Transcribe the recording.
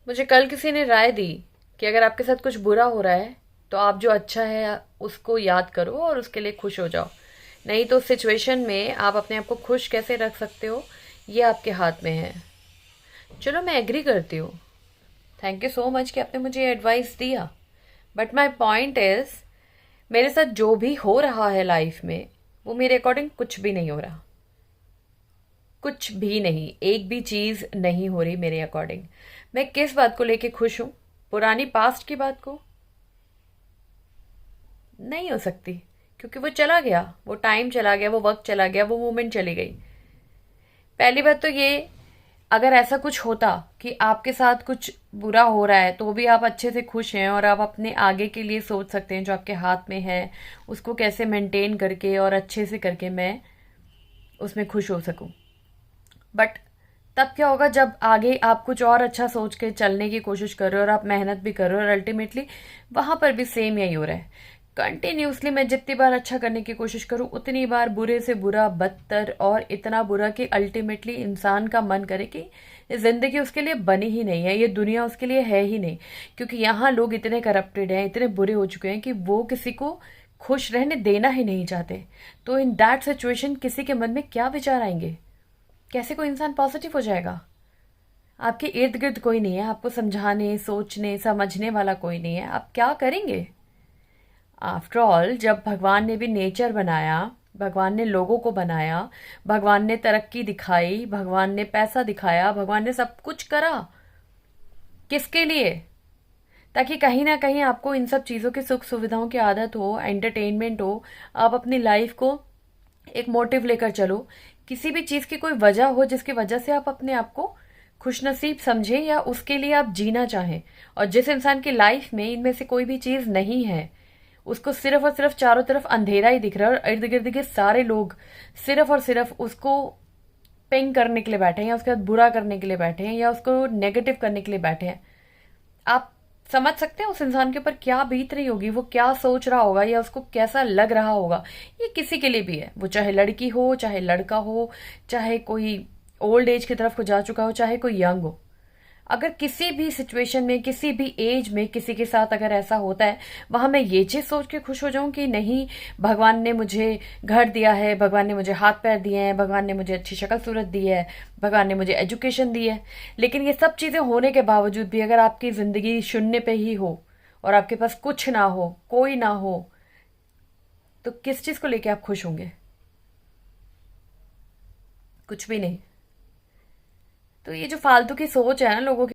मुझे कल किसी ने राय दी कि अगर आपके साथ कुछ बुरा हो रहा है तो आप जो अच्छा है उसको याद करो और उसके लिए खुश हो जाओ। नहीं तो उस सिचुएशन में आप अपने आप को खुश कैसे रख सकते हो, ये आपके हाथ में है। चलो, मैं एग्री करती हूँ। थैंक यू सो मच कि आपने मुझे एडवाइस दिया। बट माई पॉइंट इज, मेरे साथ जो भी हो रहा है लाइफ में वो मेरे अकॉर्डिंग कुछ भी नहीं हो रहा। कुछ भी नहीं, एक भी चीज नहीं हो रही मेरे अकॉर्डिंग। मैं किस बात को लेके खुश हूं? पुरानी पास्ट की बात को? नहीं हो सकती, क्योंकि वो चला गया, वो टाइम चला गया, वो वक्त चला गया, वो मोमेंट चली गई। पहली बात तो ये, अगर ऐसा कुछ होता कि आपके साथ कुछ बुरा हो रहा है तो भी आप अच्छे से खुश हैं और आप अपने आगे के लिए सोच सकते हैं जो आपके हाथ में है, उसको कैसे मेंटेन करके और अच्छे से करके मैं उसमें खुश हो सकूं। बट तब क्या होगा जब आगे आप कुछ और अच्छा सोच के चलने की कोशिश कर रहे हो और आप मेहनत भी कर रहे हो और अल्टीमेटली वहां पर भी सेम यही हो रहा है। कंटिन्यूसली मैं जितनी बार अच्छा करने की कोशिश करूं उतनी बार बुरे से बुरा, बदतर और इतना बुरा कि अल्टीमेटली इंसान का मन करे कि ये जिंदगी उसके लिए बनी ही नहीं है, ये दुनिया उसके लिए है ही नहीं। क्योंकि यहाँ लोग इतने करप्टेड हैं, इतने बुरे हो चुके हैं कि वो किसी को खुश रहने देना ही नहीं चाहते। तो इन दैट सिचुएशन किसी के मन में क्या विचार आएंगे? कैसे कोई इंसान पॉजिटिव हो जाएगा? आपके इर्द गिर्द कोई नहीं है आपको समझाने, सोचने, समझने वाला कोई नहीं है, आप क्या करेंगे? आफ्टर ऑल, जब भगवान ने भी नेचर बनाया, भगवान ने लोगों को बनाया, भगवान ने तरक्की दिखाई, भगवान ने पैसा दिखाया, भगवान ने सब कुछ करा, किसके लिए? ताकि कहीं ना कहीं आपको इन सब चीज़ों की सुख सुविधाओं की आदत हो, एंटरटेनमेंट हो, आप अपनी लाइफ को एक मोटिव लेकर चलो। किसी भी चीज़ की कोई वजह हो जिसकी वजह से आप अपने आप को खुशनसीब समझें या उसके लिए आप जीना चाहें। और जिस इंसान की लाइफ में इनमें से कोई भी चीज़ नहीं है, उसको सिर्फ और सिर्फ चारों तरफ अंधेरा ही दिख रहा है और इर्द गिर्द के सारे लोग सिर्फ और सिर्फ उसको पिंग करने के लिए बैठे हैं या उसके साथ बुरा करने के लिए बैठे हैं या उसको नेगेटिव करने के लिए बैठे हैं। आप समझ सकते हैं उस इंसान के ऊपर क्या बीत रही होगी, वो क्या सोच रहा होगा या उसको कैसा लग रहा होगा। ये किसी के लिए भी है, वो चाहे लड़की हो, चाहे लड़का हो, चाहे कोई ओल्ड एज की तरफ को जा चुका हो, चाहे कोई यंग हो। अगर किसी भी सिचुएशन में, किसी भी एज में किसी के साथ अगर ऐसा होता है, वहां मैं ये चीज सोच के खुश हो जाऊं कि नहीं, भगवान ने मुझे घर दिया है, भगवान ने मुझे हाथ पैर दिए हैं, भगवान ने मुझे अच्छी शक्ल सूरत दी है, भगवान ने मुझे एजुकेशन दी है, लेकिन ये सब चीजें होने के बावजूद भी अगर आपकी जिंदगी शून्य पे ही हो और आपके पास कुछ ना हो, कोई ना हो, तो किस चीज को लेके आप खुश होंगे? कुछ भी नहीं। तो ये जो फालतू की सोच है ना लोगों की,